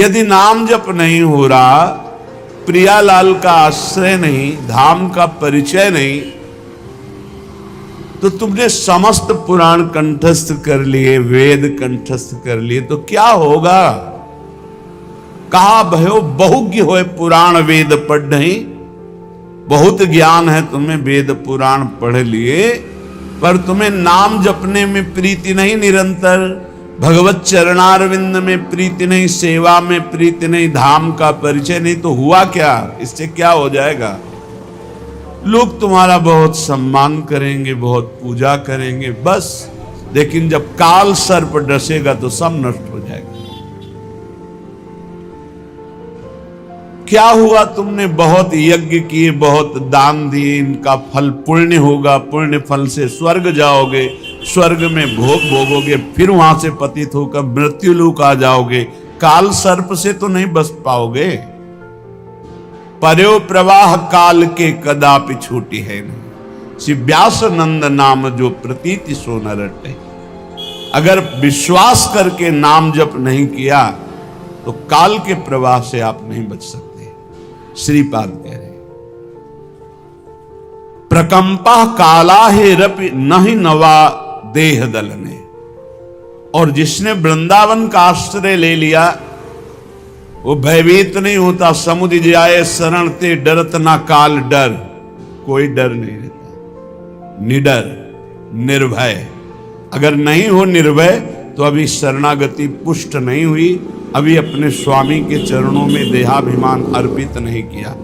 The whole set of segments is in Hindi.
यदि नाम जप नहीं हो रहा, प्रियालाल का आश्रय नहीं, धाम का परिचय नहीं, तो तुमने समस्त पुराण कंठस्थ कर लिए, वेद कंठस्थ कर लिए, तो क्या होगा? कहा भयो बहुज्ञ होए पुराण वेद पढ़ नहीं। बहुत ज्ञान है तुम्हें, वेद पुराण पढ़ लिए, पर तुम्हें नाम जपने में प्रीति नहीं, निरंतर भगवत चरणारविंद में प्रीति नहीं, सेवा में प्रीति नहीं, धाम का परिचय नहीं, तो हुआ क्या? इससे क्या हो जाएगा? लोग तुम्हारा बहुत सम्मान करेंगे, बहुत पूजा करेंगे, बस, लेकिन जब काल सर्प डसेगा तो सब नष्ट हो जाएगा। क्या हुआ? तुमने बहुत यज्ञ किए, बहुत दान दिए, इनका फल पुण्य होगा, पुण्य फल से स्वर्ग जाओगे, स्वर्ग में भोग भोगोगे, फिर वहां से पतित होकर मृत्यु लोक आ जाओगे। काल सर्प से तो नहीं बच पाओगे। पर्यो प्रवाह काल के कदापि छूटी है नहीं, श्री व्यास नंद नाम जो प्रतीति सो न रटे। अगर विश्वास करके नाम जप नहीं किया तो काल के प्रवाह से आप नहीं बच सकते। श्रीपाद कह रहे, प्रकंपा काला हे रपि नहीं नवा देह दलने। और जिसने वृंदावन का आश्रय ले लिया वो भयभीत नहीं होता। समुद्र जाए शरण ते डरत ना काल डर, कोई डर नहीं रहता, निडर निर्भय। अगर नहीं हो निर्भय तो अभी शरणागति पुष्ट नहीं हुई, अभी अपने स्वामी के चरणों में देहाभिमान अर्पित नहीं किया।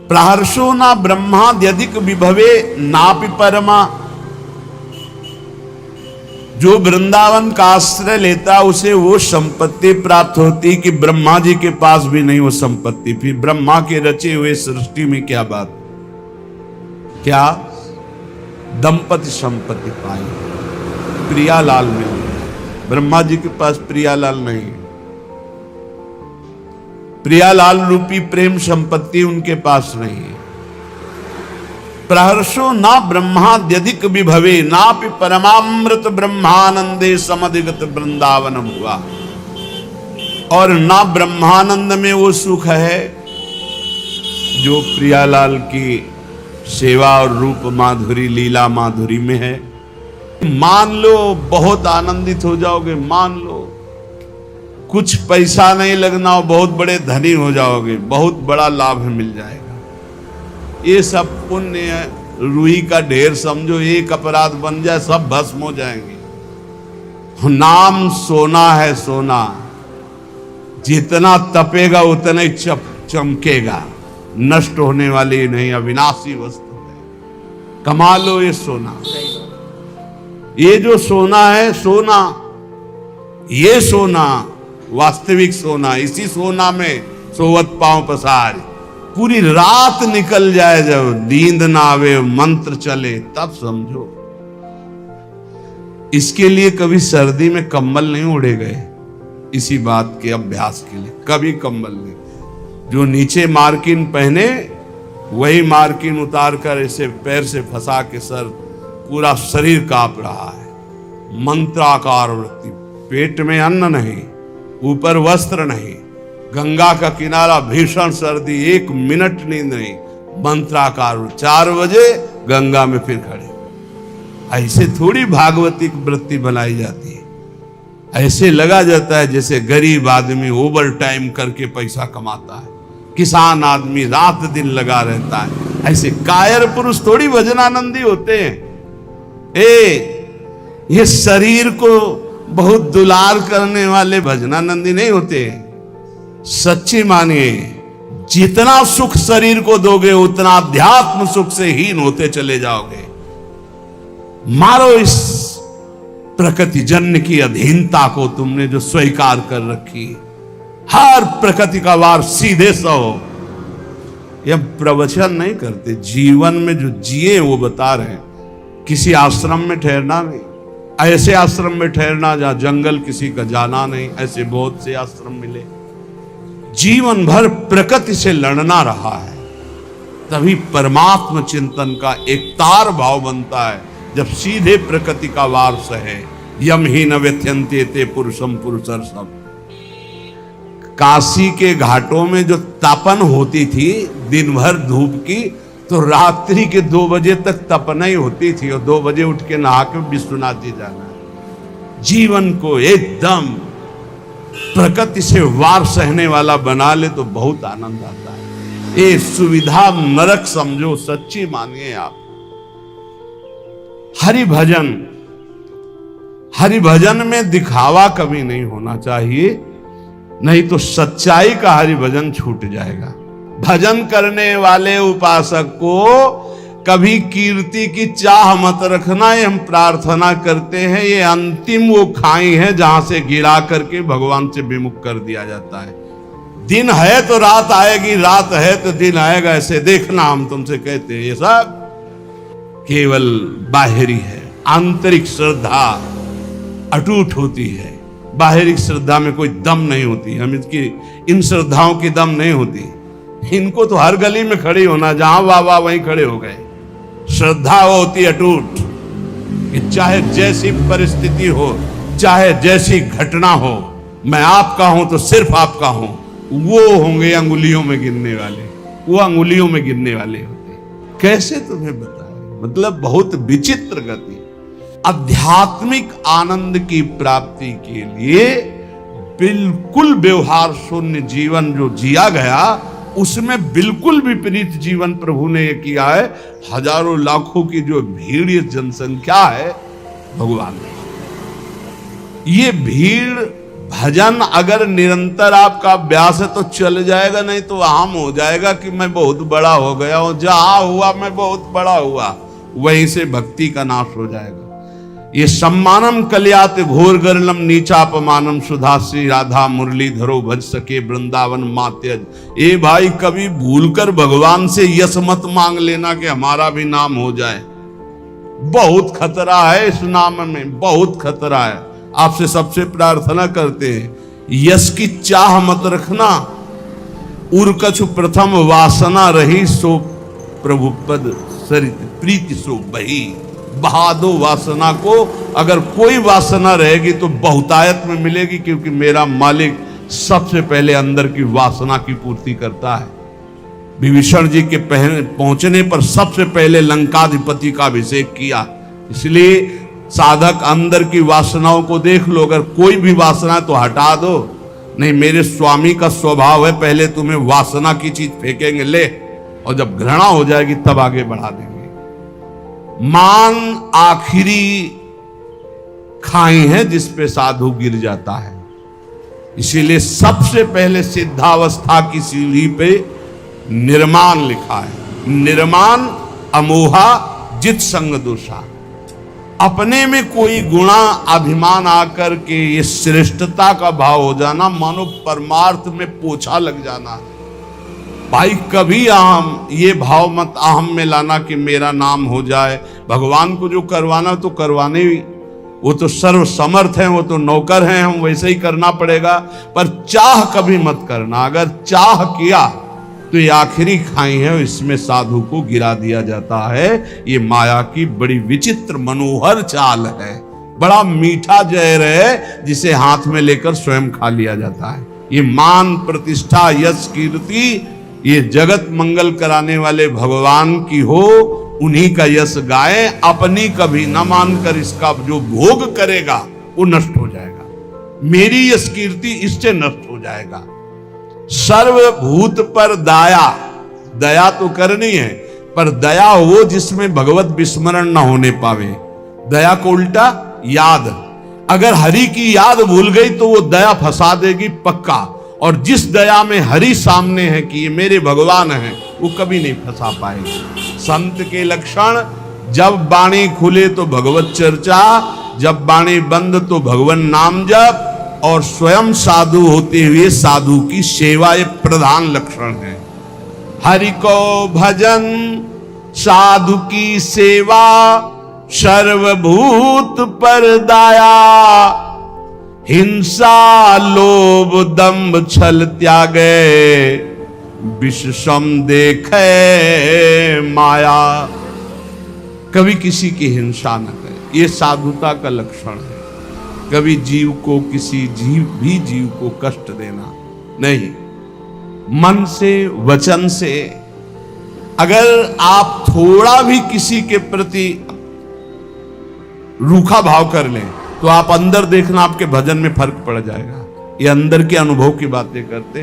प्रहर्षो ना ब्रह्माद्यधिक विभवे नापि परमा। जो वृंदावन का आश्रय लेता उसे वो संपत्ति प्राप्त होती कि ब्रह्मा जी के पास भी नहीं वो संपत्ति। फिर ब्रह्मा के रचे हुए सृष्टि में क्या बात? क्या दंपति संपत्ति पाई? प्रियालाल में, ब्रह्मा जी के पास प्रियालाल नहीं, प्रियालाल रूपी प्रेम संपत्ति उनके पास नहीं है। प्रहर्षो ना ब्रह्माद्यधिक विभवे नापि परमामृत ब्रह्मानंदे समधिगत वृंदावनम हुआ। और ना ब्रह्मानंद में वो सुख है जो प्रियालाल की सेवा और रूप माधुरी, लीला माधुरी में है। मान लो बहुत आनंदित हो जाओगे, मान लो कुछ पैसा नहीं लगना हो, बहुत बड़े धनी हो जाओगे, बहुत बड़ा लाभ मिल जाएगा। ये सब पुण्य है, रूही का ढेर समझो, एक अपराध बन जाए सब भस्म हो जाएंगे। नाम सोना है, सोना जितना तपेगा उतना ही चमकेगा, नष्ट होने वाली नहीं, अविनाशी वस्तु है। कमा लो ये सोना। ये जो सोना है, सोना, ये सोना वास्तविक सोना, इसी सोना में सोवत पांव पसार। पूरी रात निकल जाए, जब नींद ना आवे, मंत्र चले, तब समझो। इसके लिए कभी सर्दी में कंबल नहीं उड़े गए, इसी बात के अभ्यास के लिए कभी कंबल नहीं। जो नीचे मार्किन पहने वही मार्किन उतार कर ऐसे पैर से फंसा के सर, पूरा शरीर कांप रहा है। मंत्राकार वृत्ति, पेट में अन्न नहीं, ऊपर वस्त्र नहीं, गंगा का किनारा, भीषण सर्दी, 1 मिनट नींद नहीं, मंत्राकार। 4 बजे गंगा में फिर खड़े। ऐसे थोड़ी भागवती वृत्ति बनाई जाती है। ऐसे लगा जाता है जैसे गरीब आदमी ओवर टाइम करके पैसा कमाता है, किसान आदमी रात दिन लगा रहता है। ऐसे कायर पुरुष थोड़ी भजनानंदी होते हैं। ये शरीर को बहुत दुलार करने वाले भजनानंदी नहीं होते। सच्ची मानिए, जितना सुख शरीर को दोगे उतना अध्यात्म सुख से हीन होते चले जाओगे। मारो इस प्रकृति जन्य की अधीनता को, तुमने जो स्वीकार कर रखी। हर प्रकृति का वार सीधे सहो। यह प्रवचन नहीं करते, जीवन में जो जिए वो बता रहे हैं। किसी आश्रम में ठहरना नहीं, ऐसे आश्रम में ठहरना जहां जंगल किसी का जाना नहीं, ऐसे बहुत से आश्रम मिले। जीवन भर प्रकृति से लड़ना रहा है, तभी परमात्म चिंतन का एक तार भाव बनता है। जब सीधे प्रकृति का वार सहे, यम ही न व्यथ्यंते ते पुरुषम पुरुषर सब। काशी के घाटों में जो तपन होती थी दिन भर धूप की, तो रात्रि के 2 बजे तक तपना ही होती थी, और 2 बजे उठ के नहा के विश्वनाथ जी जाना है। जीवन को एकदम प्रकृति से वार सहने वाला बना ले तो बहुत आनंद आता है। ये सुविधा नरक समझो, सच्ची मानिए आप। हरि भजन में दिखावा कभी नहीं होना चाहिए, नहीं तो सच्चाई का हरि भजन छूट जाएगा। भजन करने वाले उपासक को कभी कीर्ति की चाह मत रखना, ये हम प्रार्थना करते हैं। ये अंतिम वो खाई है जहां से गिरा करके भगवान से विमुख कर दिया जाता है। दिन है तो रात आएगी, रात है तो दिन आएगा, ऐसे देखना हम तुमसे कहते हैं। ये सब केवल बाहरी है। आंतरिक श्रद्धा अटूट होती है, बाहरी श्रद्धा में कोई दम नहीं होती। हम इन श्रद्धाओं की दम नहीं होती। इनको तो हर गली में खड़ी होना, जहां वाह वाह वहीं खड़े हो गए। श्रद्धा वो होती अटूट कि चाहे जैसी परिस्थिति हो, चाहे जैसी घटना हो, मैं आपका हूं तो सिर्फ आपका हूं। वो होंगे अंगुलियों में गिनने वाले, वो अंगुलियों में गिनने वाले होते। कैसे तुम्हें बताएं, मतलब बहुत विचित्र गति। आध्यात्मिक आनंद की प्राप्ति के लिए बिल्कुल व्यवहार शून्य जीवन जो जिया गया, उसमें बिल्कुल विपरीत जीवन प्रभु ने ये किया है। हजारों लाखों की जो भीड़, ये जनसंख्या है, भगवान ने ये भीड़ भजन अगर निरंतर आपका अभ्यास है तो चल जाएगा, नहीं तो आम हो जाएगा कि मैं बहुत बड़ा हो गया हूं, जहां हुआ मैं बहुत बड़ा हुआ, वहीं से भक्ति का नाश हो जाएगा। ये सम्मानम कल्यात घोर गरलम नीचापमानम सुधाश्री राधा मुरलीधरो भज सके वृंदावन मात्यज। ए भाई, कभी भूलकर भगवान से यश मत मांग लेना कि हमारा भी नाम हो जाए। बहुत खतरा है इस नाम में, बहुत खतरा है। आपसे सबसे प्रार्थना करते हैं, यश की चाह मत रखना। उर्कछु प्रथम वासना रही, सो प्रभु पद सरित प्रीति सो बही। बहा दो वासना को। अगर कोई वासना रहेगी तो बहुतायत में मिलेगी, क्योंकि मेरा मालिक सबसे पहले अंदर की वासना की पूर्ति करता है। विभीषण जी के पहुंचने पर सबसे पहले लंकाधिपति का अभिषेक किया। इसलिए साधक अंदर की वासनाओं को देख लो, अगर कोई भी वासना तो हटा दो। नहीं, मेरे स्वामी का स्वभाव है, पहले तुम्हें वासना की चीज फेंकेंगे ले, और जब घृणा हो जाएगी तब आगे बढ़ा देंगे। मान आखिरी खाई है जिस पे साधु गिर जाता है। इसीलिए सबसे पहले सिद्धावस्था की सीढ़ी पे निर्माण लिखा है। निर्माण अमोहा जित संग दोषा। अपने में कोई गुणा अभिमान आकर के ये श्रेष्ठता का भाव हो जाना, मानो परमार्थ में पोछा लग जाना। भाई कभी अहम, ये भाव मत अहम में लाना कि मेरा नाम हो जाए। भगवान को जो करवाना तो करवाने ही, वो तो सर्व समर्थ हैं, वो तो नौकर हैं, हम वैसे ही करना पड़ेगा। पर चाह कभी मत करना। अगर चाह किया तो ये आखिरी खाई है, इसमें साधु को गिरा दिया जाता है। ये माया की बड़ी विचित्र मनोहर चाल है, बड़ा मीठा जहर है, जिसे हाथ में लेकर स्वयं खा लिया जाता है। ये मान प्रतिष्ठा यश कीर्ति ये जगत मंगल कराने वाले भगवान की हो, उन्हीं का यश गाए। अपनी कभी न मानकर इसका जो भोग करेगा वो नष्ट हो जाएगा। मेरी यश कीर्ति इससे नष्ट हो जाएगा। सर्वभूत पर दया, दया तो करनी है, पर दया वो जिसमें भगवत विस्मरण न होने पावे। दया को उल्टा याद, अगर हरि की याद भूल गई तो वो दया फंसा देगी पक्का। और जिस दया में हरि सामने है कि ये मेरे भगवान हैं, वो कभी नहीं फंसा पाएगी। संत के लक्षण, जब वाणी खुले तो भगवत चर्चा, जब वाणी बंद तो भगवान नाम जप, और स्वयं साधु होते हुए साधु की सेवा, ये प्रधान लक्षण है। हरि को भजन, साधु की सेवा, सर्वभूत पर दया। हिंसा लोभ दंभ छल त्यागे, विषम देखे माया। कभी किसी की हिंसा न करे, ये साधुता का लक्षण है। कभी जीव को, किसी जीव को कष्ट देना नहीं। मन से, वचन से अगर आप थोड़ा भी किसी के प्रति रूखा भाव कर लें तो आप अंदर देखना आपके भजन में फर्क पड़ जाएगा। ये अंदर के अनुभव की बातें करते।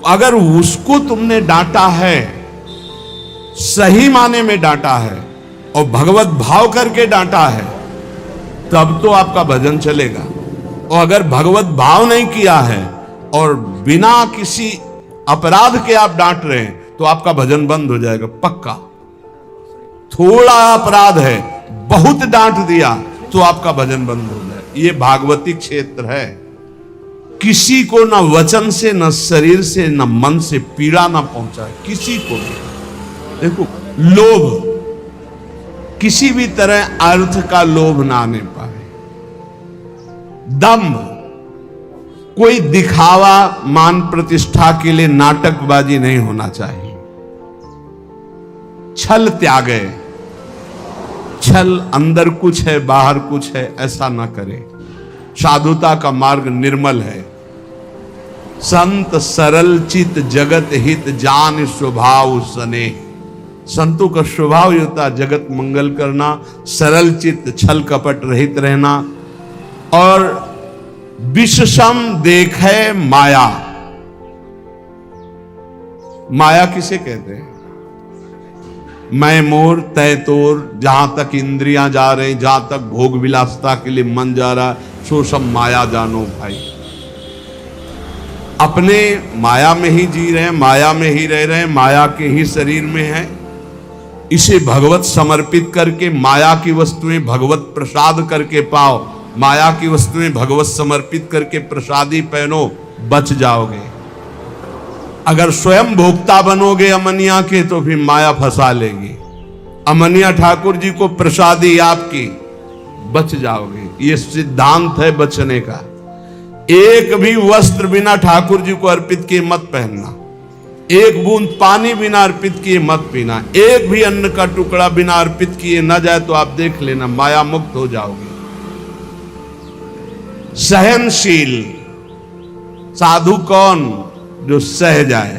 अगर उसको तुमने डांटा है, सही माने में डांटा है और भगवत भाव करके डांटा है, तब तो आपका भजन चलेगा। और अगर भगवत भाव नहीं किया है और बिना किसी अपराध के आप डांट रहे हैं तो आपका भजन बंद हो जाएगा पक्का। थोड़ा अपराध है, बहुत डांट दिया तो आपका भजन बंद हो जाए। ये भागवती क्षेत्र है। किसी को ना वचन से, ना शरीर से, ना मन से पीड़ा ना पहुंचाए किसी को भी। देखो, लोभ, किसी भी तरह अर्थ का लोभ ना आने पाए। दंभ, कोई दिखावा, मान प्रतिष्ठा के लिए नाटकबाजी नहीं होना चाहिए। छल त्यागे, छल अंदर कुछ है बाहर कुछ है ऐसा ना करे। साधुता का मार्ग निर्मल है। संत सरल चित जगत हित जान स्वभाव सने। संतों का स्वभाव ही होता है जगत मंगल करना, सरल चित्त, छल कपट रहित रहना। और विषम देखे माया। माया किसे कहते हैं? मैं मोर तय तोर, जहां तक इंद्रियां जा रही, जहां तक भोग विलासता के लिए मन जा रहा, सो सब माया जानो भाई। अपने माया में ही जी रहे हैं, माया में ही रह रहे हैं, माया के ही शरीर में है। इसे भगवत समर्पित करके माया की वस्तुएं भगवत प्रसाद करके पाओ। माया की वस्तुएं भगवत समर्पित करके प्रसादी पहनो, बच जाओगे। अगर स्वयं भोक्ता बनोगे अमनिया के तो फिर माया फंसा लेगी। अमनिया ठाकुर जी को प्रसादी आपकी, बच जाओगे। ये सिद्धांत है बचने का। एक भी वस्त्र बिना ठाकुर जी को अर्पित किए मत पहनना। एक बूंद पानी बिना अर्पित किए मत पीना। एक भी अन्न का टुकड़ा बिना अर्पित किए न जाए तो आप देख लेना माया मुक्त हो जाओगे। सहनशील साधु कौन? जो सह जाए,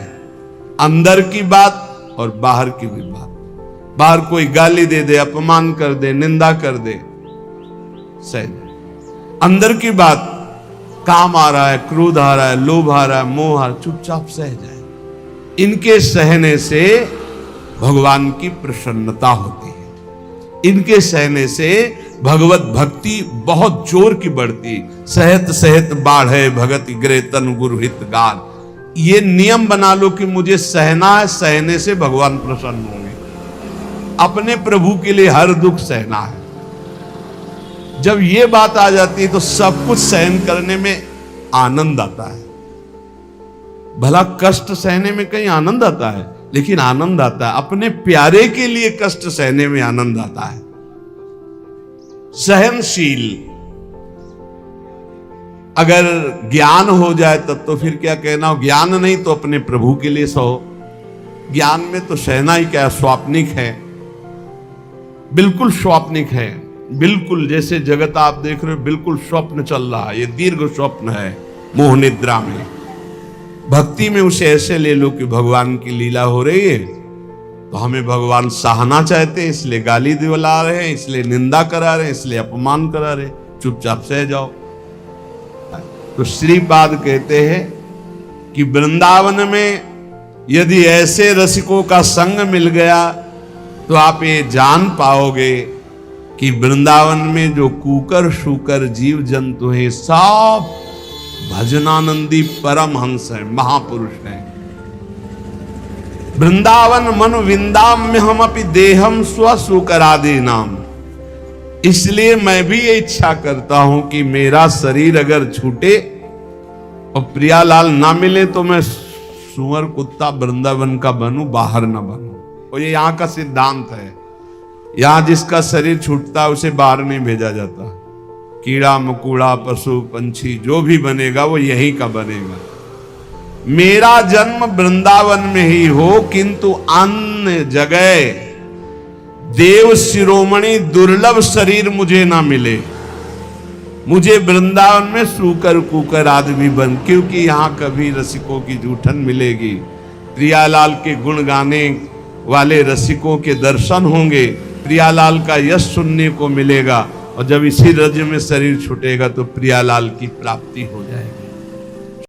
अंदर की बात और बाहर की भी बात। बाहर कोई गाली दे दे, अपमान कर दे, निंदा कर दे, सह जाए। अंदर की बात, काम आ रहा है, क्रोध आ रहा है, लोभ आ रहा है, मोह आ रहा है, चुपचाप सह जाए। इनके सहने से भगवान की प्रसन्नता होती है। इनके सहने से भगवत भक्ति बहुत जोर की बढ़ती। सहत सहत बाढ़े भगत गिरे तन गुरु हित गान। ये नियम बना लो कि मुझे सहना है, सहने से भगवान प्रसन्न होंगे। अपने प्रभु के लिए हर दुख सहना है। जब ये बात आ जाती है तो सब कुछ सहन करने में आनंद आता है। भला कष्ट सहने में कहीं आनंद आता है? लेकिन आनंद आता है अपने प्यारे के लिए कष्ट सहने में आनंद आता है। सहनशील, अगर ज्ञान हो जाए तब तो फिर क्या कहना हो। ज्ञान नहीं तो अपने प्रभु के लिए सहो। ज्ञान में तो सहना ही क्या, स्वाप्निक है, बिल्कुल स्वाप्निक है। बिल्कुल जैसे जगत आप देख रहे हो बिल्कुल स्वप्न चल रहा है। ये दीर्घ स्वप्न है मोह निद्रा में। भक्ति में उसे ऐसे ले लो कि भगवान की लीला हो रही है तो हमें भगवान सहाना चाहते हैं, इसलिए गाली दिला रहे हैं, इसलिए निंदा करा रहे हैं, इसलिए अपमान करा रहे हैं, चुपचाप सह जाओ। तो श्रीपाद कहते हैं कि वृंदावन में यदि ऐसे रसिकों का संग मिल गया तो आप ये जान पाओगे कि वृंदावन में जो कूकर शूकर जीव जंतु हैं सब भजनानंदी परमहंस है, महापुरुष है। वृंदावन मनु विंदाम्य हम अपि देहम स्वसुकरादि नाम। इसलिए मैं भी ये इच्छा करता हूं कि मेरा शरीर अगर छूटे और प्रियालाल ना मिले तो मैं सुअर कुत्ता वृंदावन का बनूं, बाहर ना बनूं। और ये यहाँ का सिद्धांत है। यहां जिसका शरीर छूटता है उसे बाहर नहीं भेजा जाता। कीड़ा मकोड़ा पशु पंछी जो भी बनेगा वो यहीं का बनेगा। मेरा जन्म वृंदावन में ही हो किंतु अन्य जगह देव शिरोमणि दुर्लभ शरीर मुझे ना मिले। मुझे वृंदावन में सूकर कुकर आदमी बन, क्योंकि यहाँ कभी रसिकों की जूठन मिलेगी, प्रियालाल के गुण गाने वाले रसिकों के दर्शन होंगे, प्रियालाल का यश सुनने को मिलेगा, और जब इसी रज में शरीर छूटेगा तो प्रियालाल की प्राप्ति हो जाएगी।